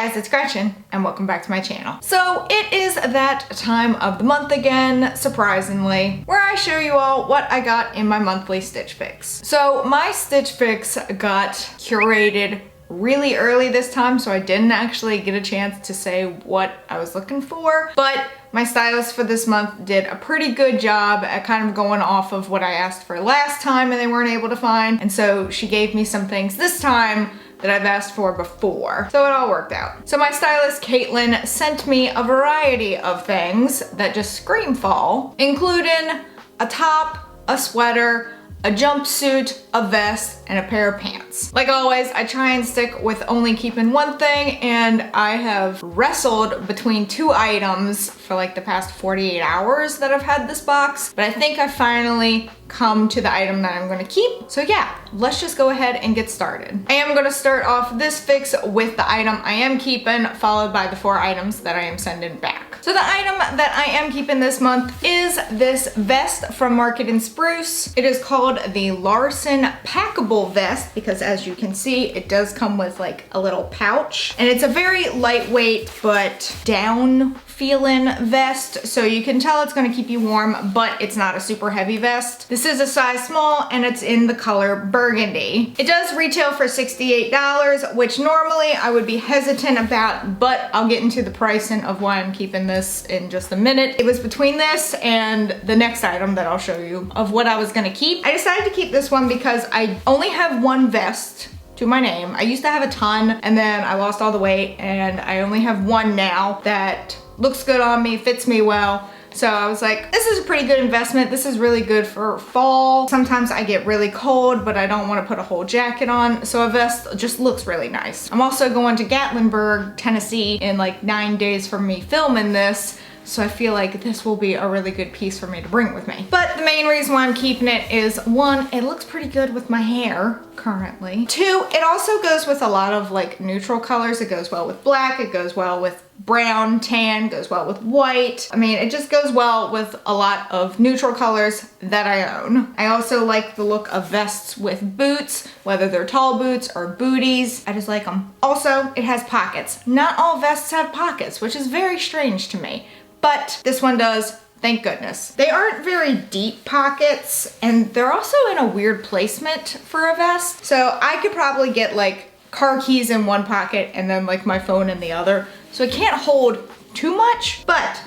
guys, it's Gretchen and welcome back to my channel. So it is that time of the month again, surprisingly, where I show you all what I got in my monthly Stitch Fix. So my Stitch Fix got curated really early this time, so I didn't actually get a chance to say what I was looking for, but my stylist for this month did a pretty good job at kind of going off of what I asked for last time and they weren't able to find, and so she gave me some things this time that I've asked for before. So it all worked out. So my stylist, Caitlin, sent me a variety of things that just scream fall, including a top, a sweater, a jumpsuit, a vest, and a pair of pants. Like always, I try and stick with only keeping one thing, and I have wrestled between two items for like the past 48 hours that I've had this box, but I think I finally come to the item that I'm gonna keep. So yeah, let's just go ahead and get started. I am gonna start off this fix with the item I am keeping, followed by the 4 items that I am sending back. So the item that I am keeping this month is this vest from Market & Spruce. It is called the Larsin Packable vest because, as you can see, it does come with like a little pouch, and it's a very lightweight but down feeling vest, so you can tell it's going to keep you warm, but it's not a super heavy vest. This is a size small and it's in the color burgundy. It does retail for $68, which normally I would be hesitant about, but I'll get into the pricing of why I'm keeping this in just a minute. It was between this and the next item that I'll show you of what I was going to keep. I decided to keep this one because I only have one vest to my name. I used to have a ton and then I lost all the weight, and I only have one now that looks good on me, fits me well. So I was like, this is a pretty good investment. This is really good for fall. Sometimes I get really cold, but I don't want to put a whole jacket on. So a vest just looks really nice. I'm also going to Gatlinburg, Tennessee in like 9 days from me filming this. So I feel like this will be a really good piece for me to bring with me. But the main reason why I'm keeping it is, 1, it looks pretty good with my hair currently. 2, it also goes with a lot of like neutral colors. It goes well with black, it goes well with brown, tan, goes well with white. I mean, it just goes well with a lot of neutral colors that I own. I also like the look of vests with boots, whether they're tall boots or booties. I just like them. Also, it has pockets. Not all vests have pockets, which is very strange to me, but this one does. Thank goodness. They aren't very deep pockets, and they're also in a weird placement for a vest. So I could probably get like car keys in one pocket and then like my phone in the other. So it can't hold too much, but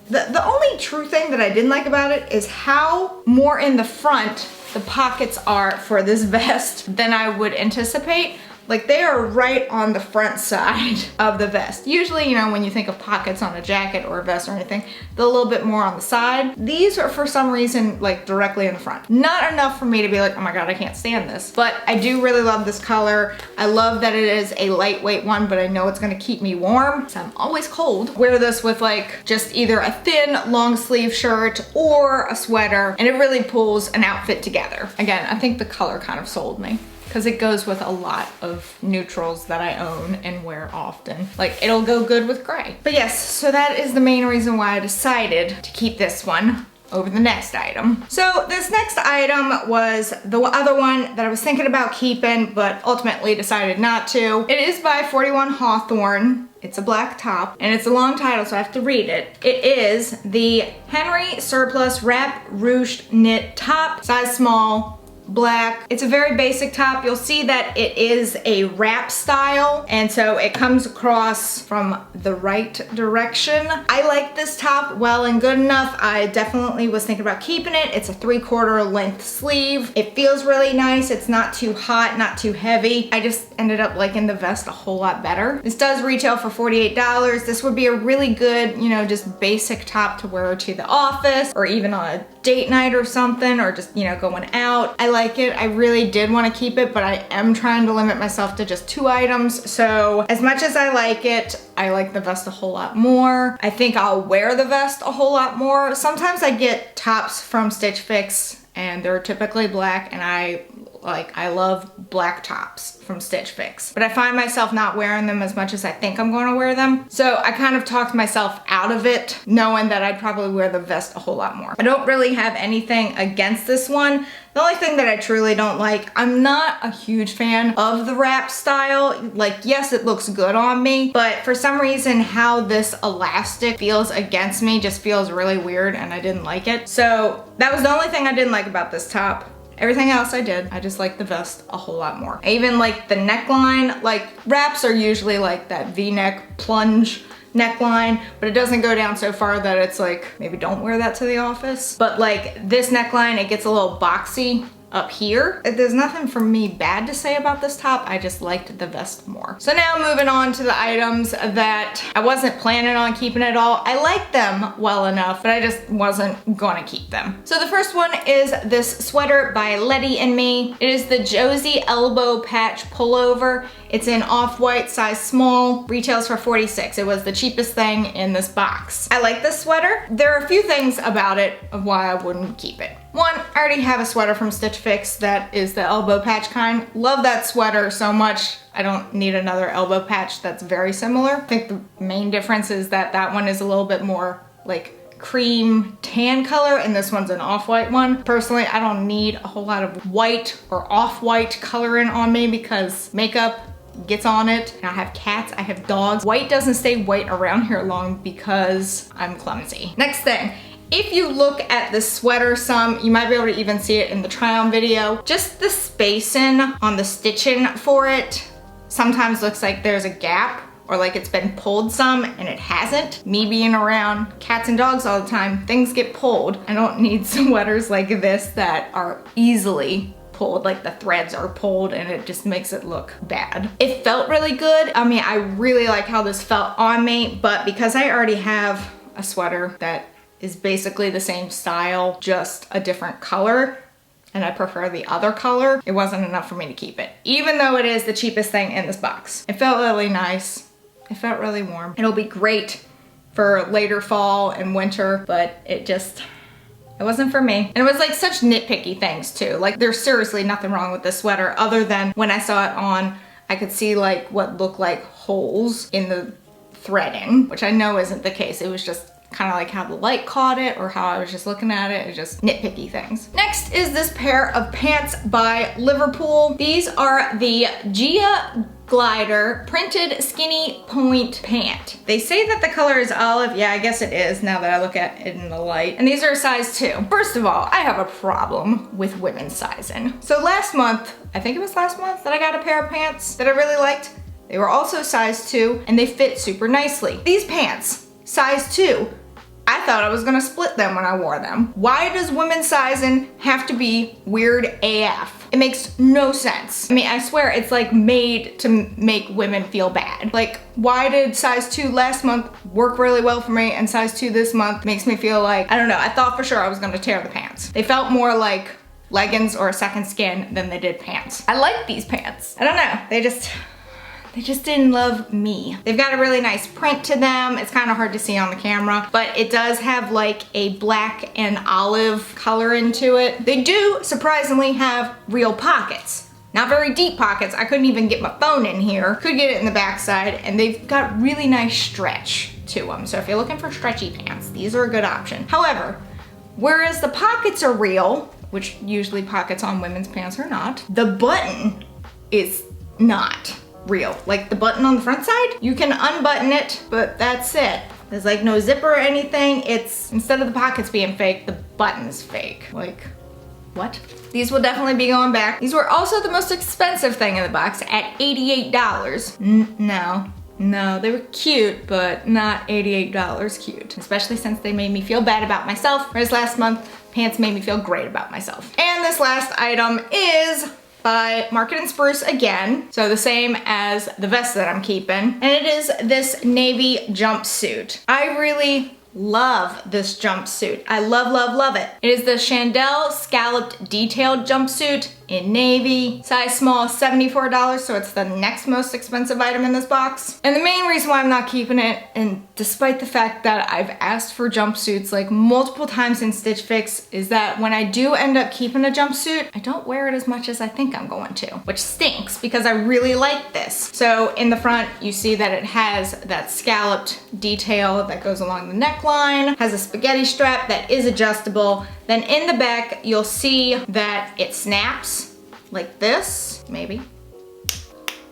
the only true thing that I didn't like about it is how more in the front the pockets are for this vest than I would anticipate. Like, they are right on the front side of the vest. Usually, you know, when you think of pockets on a jacket or a vest or anything, they're a little bit more on the side. These are for some reason like directly in the front. Not enough for me to be like, oh my God, I can't stand this. But I do really love this color. I love that it is a lightweight one, but I know it's gonna keep me warm, so I'm always cold. Wear this with like just either a thin long sleeve shirt or a sweater, and it really pulls an outfit together. Again, I think the color kind of sold me, because it goes with a lot of neutrals that I own and wear often. Like, it'll go good with gray. But yes, so that is the main reason why I decided to keep this one over the next item. So this next item was the other one that I was thinking about keeping, but ultimately decided not to. It is by 41 Hawthorne. It's a black top, and it's a long title, so I have to read it. It is the Henri Surplice Wrap Ruched Knit Top, size small, black. It's a very basic top. You'll see that it is a wrap style, and so it comes across from the right direction. I like this top well and good enough. I definitely was thinking about keeping it. It's a 3/4 length sleeve. It feels really nice. It's not too hot, not too heavy. I just ended up liking the vest a whole lot better. This does retail for $48. This would be a really good, you know, just basic top to wear to the office or even on a date night or something, or just, you know, going out. I like it. I really did want to keep it, but I am trying to limit myself to just 2 items. So as much as I like it, I like the vest a whole lot more. I think I'll wear the vest a whole lot more. Sometimes I get tops from Stitch Fix and they're typically black, and I Like, I love black tops from Stitch Fix, but I find myself not wearing them as much as I think I'm going to wear them. So I kind of talked myself out of it, knowing that I'd probably wear the vest a whole lot more. I don't really have anything against this one. The only thing that I truly don't like, I'm not a huge fan of the wrap style. Like, yes, it looks good on me, but for some reason, how this elastic feels against me just feels really weird, and I didn't like it. So that was the only thing I didn't like about this top. Everything else I did. I just like the vest a whole lot more. I even like the neckline. Like, wraps are usually like that V-neck plunge neckline, but it doesn't go down so far that it's like, maybe don't wear that to the office. But like this neckline, it gets a little boxy up here. There's nothing for me bad to say about this top. I just liked the vest more. So now moving on to the items that I wasn't planning on keeping at all. I like them well enough, but I just wasn't gonna keep them. So the first one is this sweater by Lety and Me. It is the Josey elbow patch pullover. It's in off-white, size small, retails for $46. It was the cheapest thing in this box. I like this sweater. There are a few things about it of why I wouldn't keep it. One, I already have a sweater from Stitch Fix that is the elbow patch kind. Love that sweater so much. I don't need another elbow patch that's very similar. I think the main difference is that that one is a little bit more like cream tan color and this one's an off-white one. Personally, I don't need a whole lot of white or off-white coloring on me because makeup gets on it. And I have cats, I have dogs. White doesn't stay white around here long because I'm clumsy. Next thing, if you look at the sweater some, you might be able to even see it in the try on video, just the spacing on the stitching for it sometimes looks like there's a gap or like it's been pulled some and it hasn't. Me being around cats and dogs all the time, things get pulled. I don't need sweaters like this that are easily pulled, like the threads are pulled and it just makes it look bad. It felt really good. I mean, I really like how this felt on me, but because I already have a sweater that is basically the same style, just a different color, and I prefer the other color, it wasn't enough for me to keep it. Even though it is the cheapest thing in this box. It felt really nice. It felt really warm. It'll be great for later fall and winter, but it wasn't for me. And it was like such nitpicky things too. Like there's seriously nothing wrong with this sweater other than when I saw it on, I could see like what looked like holes in the threading, which I know isn't the case. It was just kind of like how the light caught it or how I was just looking at it. It's just nitpicky things. Next is this pair of pants by Liverpool. These are the Gia Glider printed skinny point pant. They say that the color is olive. Yeah, I guess it is now that I look at it in the light. And these are a size 2. First of all, I have a problem with women's sizing. So last month, I think it was last month, that I got a pair of pants that I really liked. They were also size 2 and they fit super nicely. These pants, size 2, I thought I was gonna split them when I wore them. Why does women's sizing have to be weird AF? It makes no sense. I mean, I swear it's like made to make women feel bad. Like, why did size 2 last month work really well for me and size 2 this month makes me feel like, I don't know, I thought for sure I was gonna tear the pants. They felt more like leggings or a second skin than they did pants. I like these pants. I don't know, they just didn't love me. They've got a really nice print to them. It's kind of hard to see on the camera, but it does have like a black and olive color into it. They do surprisingly have real pockets. Not very deep pockets. I couldn't even get my phone in here. Could get it in the backside, and they've got really nice stretch to them. So if you're looking for stretchy pants, these are a good option. However, whereas the pockets are real, which usually pockets on women's pants are not, the button is not real. Like the button on the front side, you can unbutton it, but that's it. There's like no zipper or anything. It's, instead of the pockets being fake, the button's fake. Like, what? These will definitely be going back. These were also the most expensive thing in the box at $88. No, they were cute, but not $88 cute. Especially since they made me feel bad about myself, whereas last month, pants made me feel great about myself. And this last item is by Market & Spruce again. So the same as the vest that I'm keeping. And it is this navy jumpsuit. I really love this jumpsuit. I love, love, love it. It is the Chandelle scalloped detailed jumpsuit. in navy. Size small is $74, so it's the next most expensive item in this box. And the main reason why I'm not keeping it, and despite the fact that I've asked for jumpsuits like multiple times in Stitch Fix, is that when I do end up keeping a jumpsuit, I don't wear it as much as I think I'm going to, which stinks because I really like this. So in the front, you see that it has that scalloped detail that goes along the neckline, has a spaghetti strap that is adjustable. Then in the back, you'll see that it snaps like this, maybe.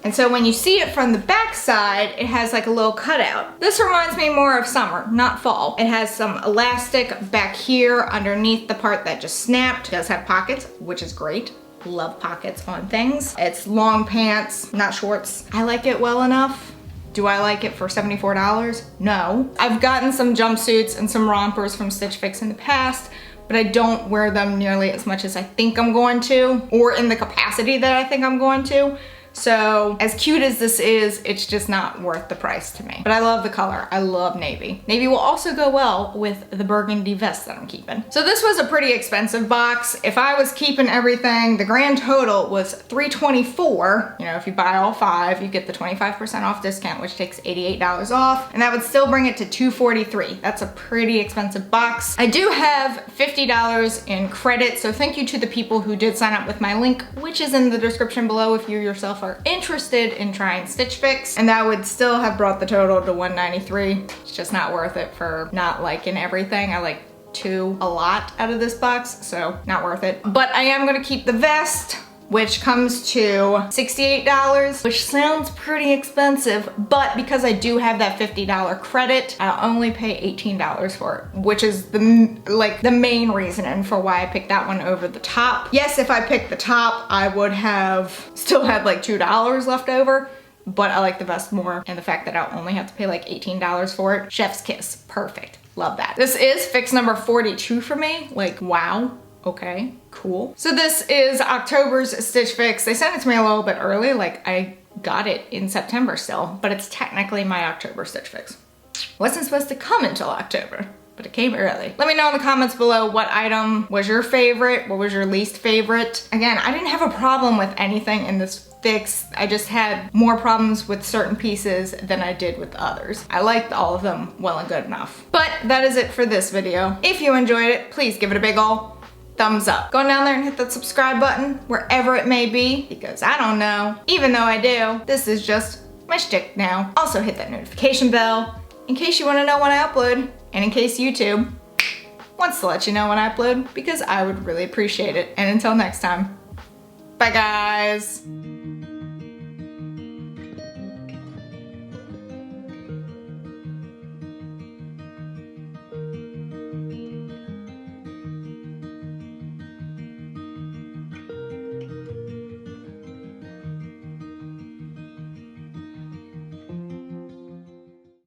And so when you see it from the back side, it has like a little cutout. This reminds me more of summer, not fall. It has some elastic back here underneath the part that just snapped. It does have pockets, which is great. Love pockets on things. It's long pants, not shorts. I like it well enough. Do I like it for $74? No. I've gotten some jumpsuits and some rompers from Stitch Fix in the past, but I don't wear them nearly as much as I think I'm going to, or in the capacity that I think I'm going to. So as cute as this is, it's just not worth the price to me. But I love the color. I love navy. Navy will also go well with the burgundy vest that I'm keeping. So this was a pretty expensive box. If I was keeping everything, the grand total was $324. You know, if you buy all 5, you get the 25% off discount, which takes $88 off, and that would still bring it to $243. That's a pretty expensive box. I do have $50 in credit, so thank you to the people who did sign up with my link, which is in the description below if you yourself are interested in trying Stitch Fix, and that would still have brought the total to $193. It's just not worth it for not liking everything. I like a lot out of this box, so not worth it. But I am gonna keep the vest, which comes to $68, which sounds pretty expensive, but because I do have that $50 credit, I'll only pay $18 for it, which is the main reason for why I picked that one over the top. Yes, if I picked the top, I would have still had like $2 left over, but I like the vest more, and the fact that I'll only have to pay like $18 for it, chef's kiss, perfect, love that. This is fix number 42 for me, like wow. Okay, cool. So this is October's Stitch Fix. They sent it to me a little bit early, like I got it in September still, but it's technically my October Stitch Fix. Wasn't supposed to come until October, but it came early. Let me know in the comments below what item was your favorite, what was your least favorite. Again, I didn't have a problem with anything in this fix. I just had more problems with certain pieces than I did with others. I liked all of them well and good enough. But that is it for this video. If you enjoyed it, please give it a big ol' thumbs up. Go down there and hit that subscribe button wherever it may be, because I don't know. Even though I do, this is just my shtick now. Also hit that notification bell in case you want to know when I upload, and in case YouTube wants to let you know when I upload, because I would really appreciate it. And until next time, bye guys.